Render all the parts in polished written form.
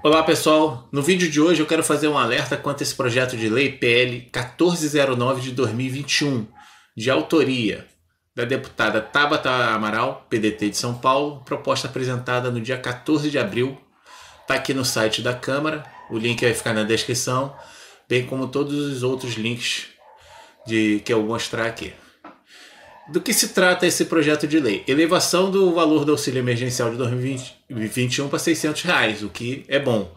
Olá pessoal, no vídeo de hoje eu quero fazer um alerta quanto a esse projeto de lei PL 1409 de 2021, de autoria da deputada Tabata Amaral, PDT de São Paulo, proposta apresentada no dia 14 de abril, está aqui no site da Câmara, o link vai ficar na descrição, bem como todos os outros links que eu vou mostrar aqui. Do que se trata esse projeto de lei? Elevação do valor do auxílio emergencial de 2021 para R$ 600, o que é bom.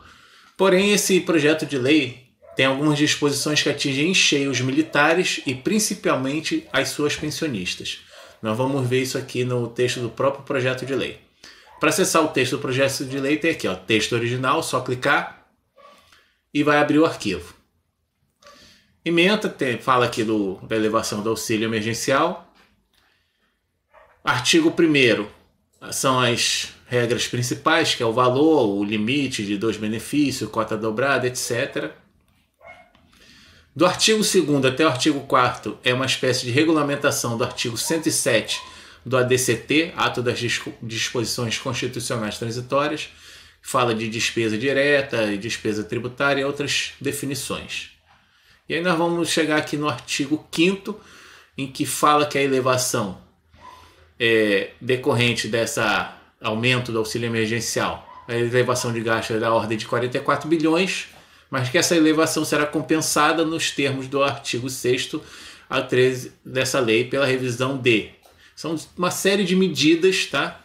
Porém, esse projeto de lei tem algumas disposições que atingem em cheio os militares e principalmente as suas pensionistas. Nós vamos ver isso aqui no texto do próprio projeto de lei. Para acessar o texto do projeto de lei tem aqui, ó, texto original, só clicar e vai abrir o arquivo. Ementa, fala aqui da elevação do auxílio emergencial. Artigo 1º são as regras principais, que é o valor, o limite de 2 benefícios, cota dobrada, etc. Do artigo 2º até o artigo 4º é uma espécie de regulamentação do artigo 107 do ADCT, Ato das Disposições Constitucionais Transitórias, que fala de despesa direta e despesa tributária e outras definições. E aí nós vamos chegar aqui no artigo 5º, em que fala que a elevação decorrente dessa aumento do auxílio emergencial, a elevação de gasto é da ordem de 44 bilhões, mas que essa elevação será compensada nos termos do artigo 6º a 13 dessa lei pela revisão D. São uma série de medidas, tá?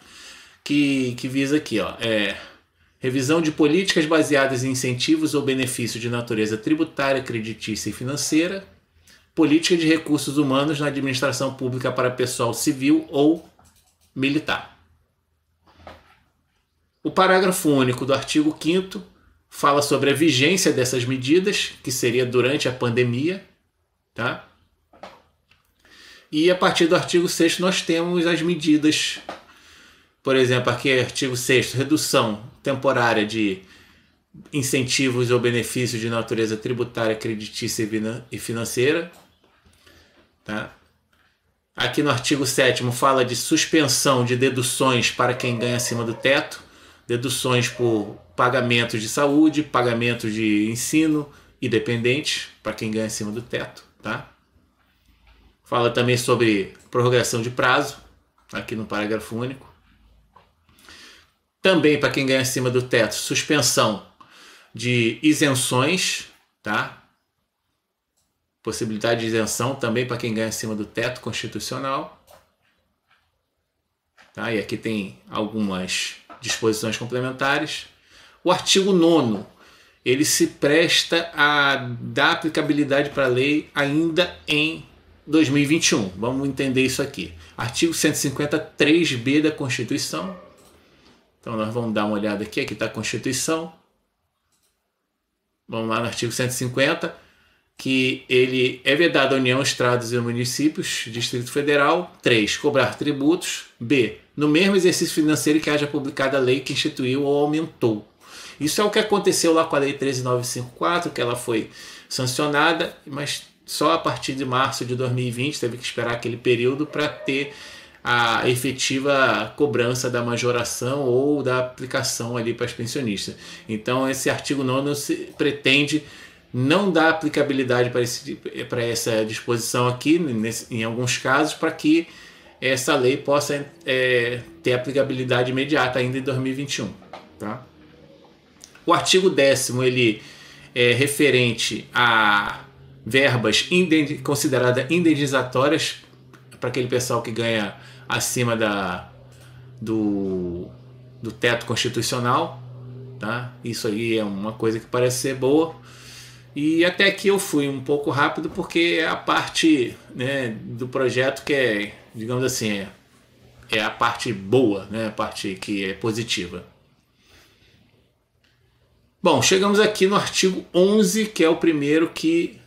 que visa aqui, ó, revisão de políticas baseadas em incentivos ou benefícios de natureza tributária, creditícia e financeira, política de recursos humanos na administração pública para pessoal civil ou militar. O parágrafo único do artigo 5º fala sobre a vigência dessas medidas, que seria durante a pandemia, tá? E a partir do artigo 6º nós temos as medidas, por exemplo, aqui é artigo 6º, redução temporária de incentivos ou benefícios de natureza tributária, creditícia e financeira. Tá? Aqui no artigo 7º fala de suspensão de deduções para quem ganha acima do teto, deduções por pagamentos de saúde, pagamentos de ensino e dependentes para quem ganha acima do teto. Tá? Fala também sobre prorrogação de prazo, aqui no parágrafo único. Também para quem ganha acima do teto, suspensão de isenções, tá? Possibilidade de isenção também para quem ganha acima do teto constitucional. Tá? E aqui tem algumas disposições complementares. O artigo 9º, ele se presta a dar aplicabilidade para a lei ainda em 2021. Vamos entender isso aqui. Artigo 153b da Constituição. Então nós vamos dar uma olhada aqui. Aqui está a Constituição. Vamos lá no artigo 150, que ele é vedado à União, Estados e municípios, Distrito Federal. 3. Cobrar tributos. B. No mesmo exercício financeiro que haja publicada a lei que instituiu ou aumentou. Isso é o que aconteceu lá com a Lei 13.954, que ela foi sancionada, mas só a partir de março de 2020, teve que esperar aquele período para ter a efetiva cobrança da majoração ou da aplicação ali para os pensionistas. Então esse artigo 9 pretende não dar aplicabilidade para essa disposição aqui, em alguns casos, para que essa lei possa ter aplicabilidade imediata ainda em 2021. Tá? O artigo 10º, ele é referente a verbas consideradas indenizatórias para aquele pessoal que ganha acima do teto constitucional. Tá? Isso aí é uma coisa que parece ser boa. E até aqui eu fui um pouco rápido porque é a parte, né, do projeto que é, digamos assim, é a parte boa, né, a parte que é positiva. Bom, chegamos aqui no artigo 11, que é o primeiro que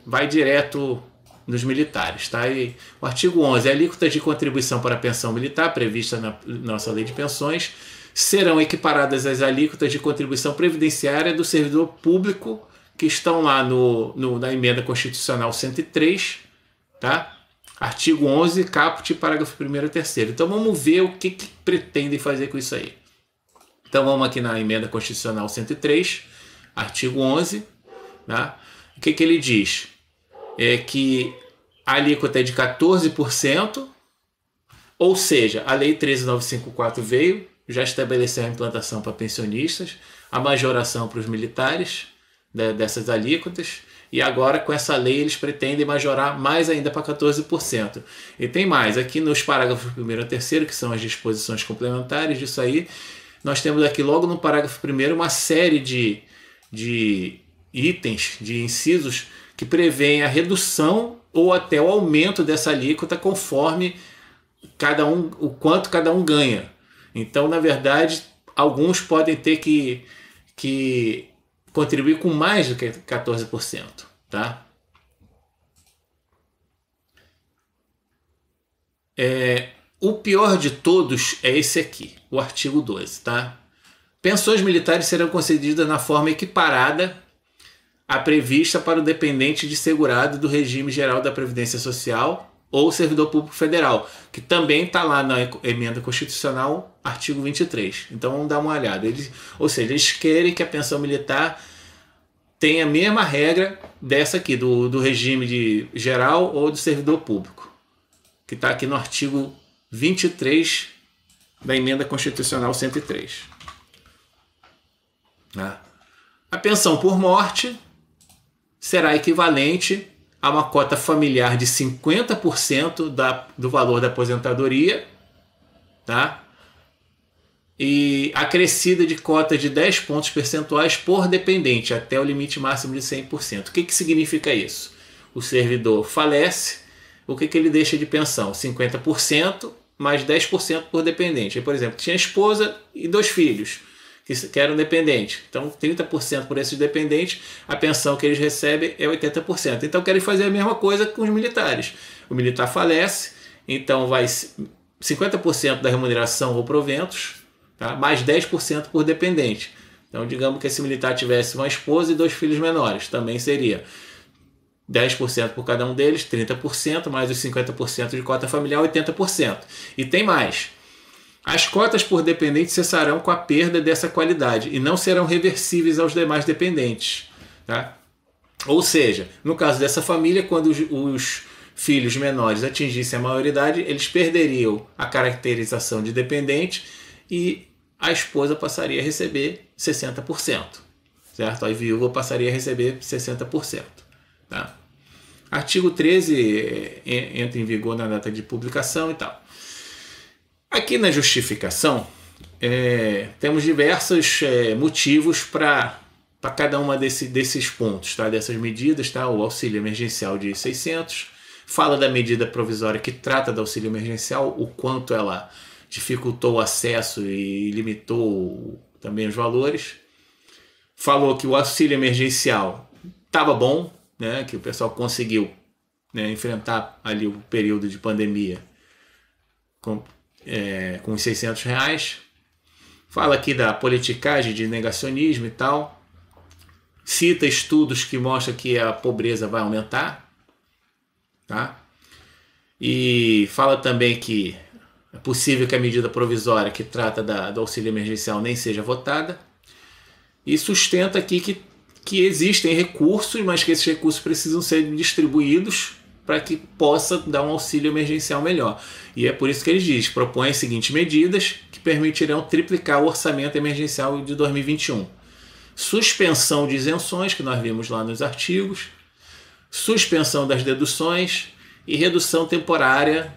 vai direto nos militares. Tá? E o artigo 11, alíquotas de contribuição para a pensão militar, prevista na nossa lei de pensões, serão equiparadas às alíquotas de contribuição previdenciária do servidor público que estão lá na emenda constitucional 103, tá? Artigo 11, caput, parágrafo 1º e 3º. Então vamos ver o que pretendem fazer com isso aí. Então vamos aqui na Emenda Constitucional 103, artigo 11. Tá? O que ele diz? É que a alíquota é de 14%, ou seja, a Lei 13.954 veio, já estabeleceu a implantação para pensionistas, a majoração para os militares dessas alíquotas, e agora com essa lei eles pretendem majorar mais ainda para 14%. E tem mais, aqui nos parágrafos 1º a 3º, que são as disposições complementares disso aí, nós temos aqui logo no parágrafo 1º uma série de itens, de incisos, que prevêem a redução ou até o aumento dessa alíquota conforme o quanto cada um ganha. Então, na verdade, alguns podem ter que contribuir com mais do que 14%. Tá? O pior de todos é esse aqui, o artigo 12. Tá? Pensões militares serão concedidas na forma equiparada à prevista para o dependente de segurado do regime geral da Previdência Social ou servidor público federal, que também está lá na Emenda Constitucional, artigo 23. Então vamos dar uma olhada. Ou seja, eles querem que a pensão militar tenha a mesma regra dessa aqui, do regime de geral ou do servidor público, que está aqui no artigo 23 da Emenda Constitucional 103. A pensão por morte será equivalente a uma cota familiar de 50% do valor da aposentadoria, tá? E acrescida de cota de 10 pontos percentuais por dependente, até o limite máximo de 100%. O que significa isso? O servidor falece, o que ele deixa de pensão? 50% mais 10% por dependente. Aí, por exemplo, tinha esposa e 2 filhos que eram dependentes. Então, 30% por esses dependentes, a pensão que eles recebem é 80%. Então, querem fazer a mesma coisa com os militares. O militar falece, então vai 50% da remuneração ou proventos, tá? Mais 10% por dependente. Então, digamos que esse militar tivesse uma esposa e 2 filhos menores, também seria 10% por cada um deles, 30%, mais os 50% de cota familiar, 80%. E tem mais. As cotas por dependente cessarão com a perda dessa qualidade e não serão reversíveis aos demais dependentes. Tá? Ou seja, no caso dessa família, quando os filhos menores atingissem a maioridade, eles perderiam a caracterização de dependente e a esposa passaria a receber 60%. Certo? A viúva passaria a receber 60%. Tá? Artigo 13 entra em vigor na data de publicação e tal. Aqui na justificação, temos diversos motivos para cada uma desses pontos, tá? Dessas medidas. Tá? O auxílio emergencial de 600, fala da medida provisória que trata do auxílio emergencial, o quanto ela dificultou o acesso e limitou também os valores. Falou que o auxílio emergencial estava bom, né? Que o pessoal conseguiu, né, enfrentar ali o período de pandemia com os R$600. Fala aqui da politicagem de negacionismo e tal. Cita estudos que mostram que a pobreza vai aumentar. Tá? E fala também que é possível que a medida provisória que trata do auxílio emergencial nem seja votada. E sustenta aqui que existem recursos, mas que esses recursos precisam ser distribuídos para que possa dar um auxílio emergencial melhor. E é por isso que eles dizem, propõem as seguintes medidas que permitirão triplicar o orçamento emergencial de 2021. Suspensão de isenções, que nós vimos lá nos artigos, suspensão das deduções e redução temporária.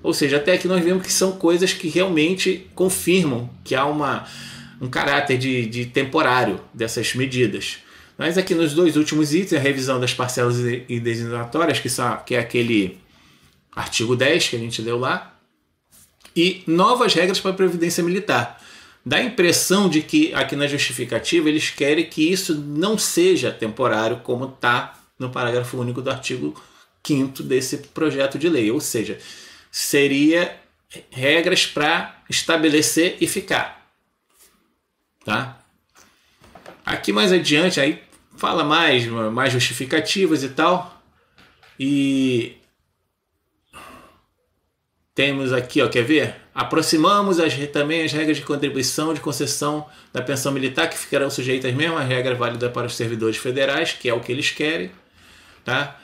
Ou seja, até aqui nós vemos que são coisas que realmente confirmam que há um caráter de temporário dessas medidas. Mas aqui nos 2 últimos itens, a revisão das parcelas indenizatórias, que é aquele artigo 10 que a gente leu lá, e novas regras para a Previdência Militar. Dá a impressão de que aqui na justificativa eles querem que isso não seja temporário, como está no parágrafo único do artigo 5º desse projeto de lei. Ou seja, seria regras para estabelecer e ficar. Tá? Aqui mais adiante, aí fala mais justificativas e tal. E temos aqui, ó, quer ver? Aproximamos também as regras de contribuição de concessão da pensão militar, que ficarão sujeitas às mesmas regras válidas para os servidores federais, que é o que eles querem, tá?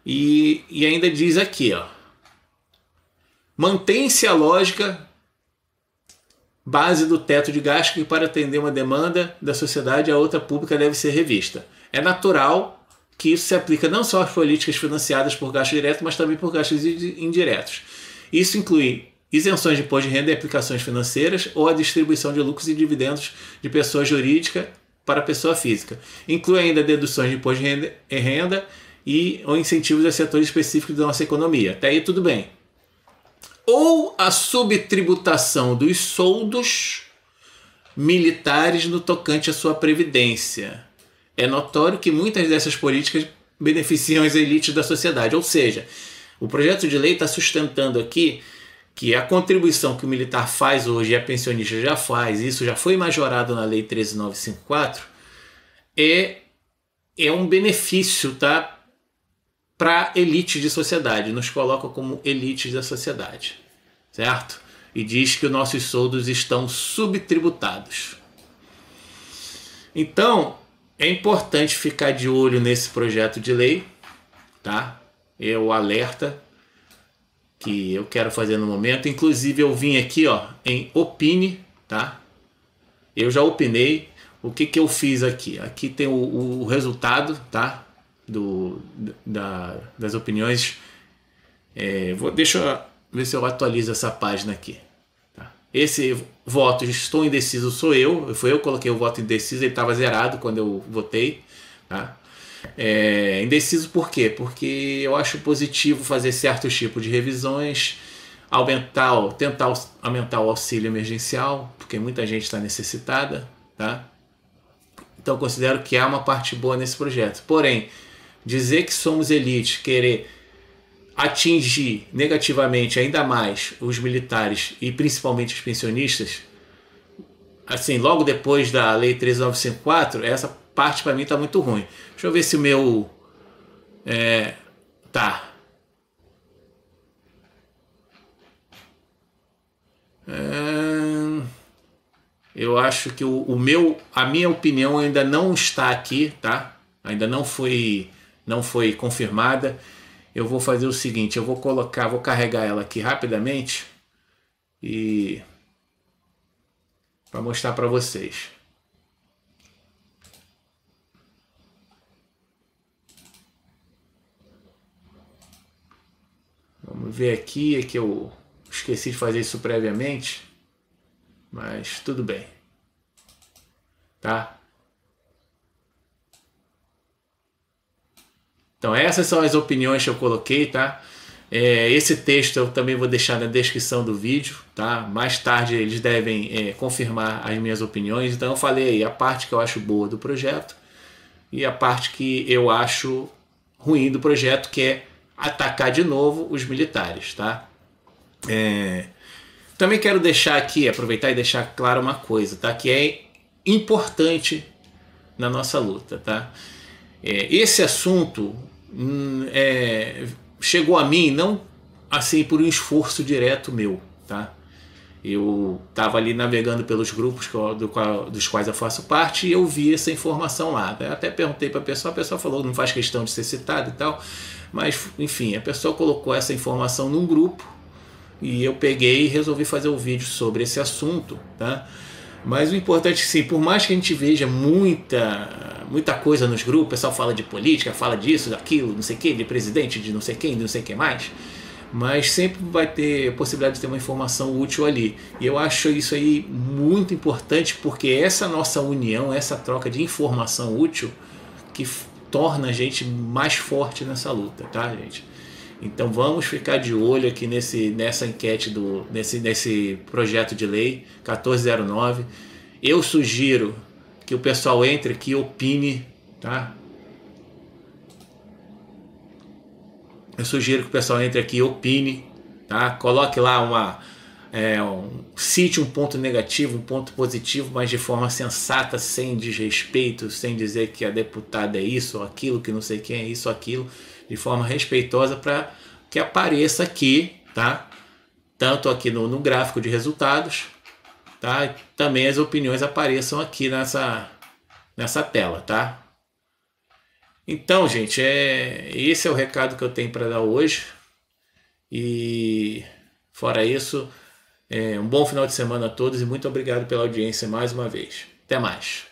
E ainda diz aqui, ó, mantém-se a lógica base do teto de gasto, que para atender uma demanda da sociedade, a outra pública deve ser revista. É natural que isso se aplica não só às políticas financiadas por gastos diretos, mas também por gastos indiretos. Isso inclui isenções de imposto de renda e aplicações financeiras ou a distribuição de lucros e dividendos de pessoa jurídica para pessoa física. Inclui ainda deduções de imposto de renda ou incentivos a setores específicos da nossa economia. Até aí tudo bem. Ou a subtributação dos soldos militares no tocante à sua previdência. É notório que muitas dessas políticas beneficiam as elites da sociedade. Ou seja, o projeto de lei está sustentando aqui que a contribuição que o militar faz hoje e a pensionista já faz, isso já foi majorado na Lei 13.954, é um benefício, tá, para elite de sociedade, nos coloca como elites da sociedade, certo? E diz que os nossos soldos estão subtributados. Então, é importante ficar de olho nesse projeto de lei, tá? É o alerta que eu quero fazer no momento. Inclusive eu vim aqui, ó, em opine, tá? Eu já opinei. O que eu fiz aqui? Aqui tem o resultado, tá? Das opiniões. Deixa eu ver se eu atualizo essa página aqui. Tá? Esse voto, estou indeciso, sou eu. Foi eu que coloquei o voto indeciso, ele estava zerado quando eu votei. Tá? Indeciso por quê? Porque eu acho positivo fazer certos tipos de revisões, tentar aumentar o auxílio emergencial, porque muita gente está necessitada. Tá? Então considero que há uma parte boa nesse projeto. Porém, dizer que somos elite, querer atingir negativamente ainda mais os militares e principalmente os pensionistas, assim, logo depois da Lei 13.954, essa parte para mim está muito ruim. Deixa eu ver se o meu... tá. Eu acho que a minha opinião ainda não está aqui, tá? Ainda não foi confirmada. Eu vou fazer o seguinte, vou carregar ela aqui rapidamente e para mostrar para vocês. Vamos ver aqui, é que eu esqueci de fazer isso previamente, mas tudo bem, tá? Então essas são as opiniões que eu coloquei, tá? Esse texto eu também vou deixar na descrição do vídeo, tá? Mais tarde eles devem confirmar as minhas opiniões. Então eu falei aí a parte que eu acho boa do projeto e a parte que eu acho ruim do projeto, que é atacar de novo os militares, tá? Também quero deixar aqui, aproveitar e deixar claro uma coisa, tá? Que é importante na nossa luta, tá? Esse assunto chegou a mim não assim por um esforço direto meu, tá? Eu estava ali navegando pelos grupos dos quais eu faço parte e eu vi essa informação lá. Eu até perguntei para a pessoa falou não faz questão de ser citada e tal, mas enfim, a pessoa colocou essa informação num grupo e eu peguei e resolvi fazer um vídeo sobre esse assunto, tá? Mas o importante é que, sim, por mais que a gente veja muita coisa nos grupos, o pessoal fala de política, fala disso, daquilo, não sei o que, de presidente, de não sei quem, de não sei o que mais, mas sempre vai ter a possibilidade de ter uma informação útil ali. E eu acho isso aí muito importante, porque essa nossa união, essa troca de informação útil que torna a gente mais forte nessa luta, tá, gente? Então vamos ficar de olho aqui nessa enquete, nesse projeto de lei 1409. Eu sugiro que o pessoal entre aqui e opine, tá? Eu sugiro que o pessoal entre aqui e opine, tá? Coloque lá cite um ponto negativo, um ponto positivo, mas de forma sensata, sem desrespeito, sem dizer que a deputada é isso ou aquilo, que não sei quem é isso ou aquilo, de forma respeitosa, para que apareça aqui, tá? tanto aqui no gráfico de resultados, tá? Também as opiniões apareçam aqui nessa tela, tá? Então, gente, esse é o recado que eu tenho para dar hoje. E fora isso, um bom final de semana a todos e muito obrigado pela audiência mais uma vez. Até mais.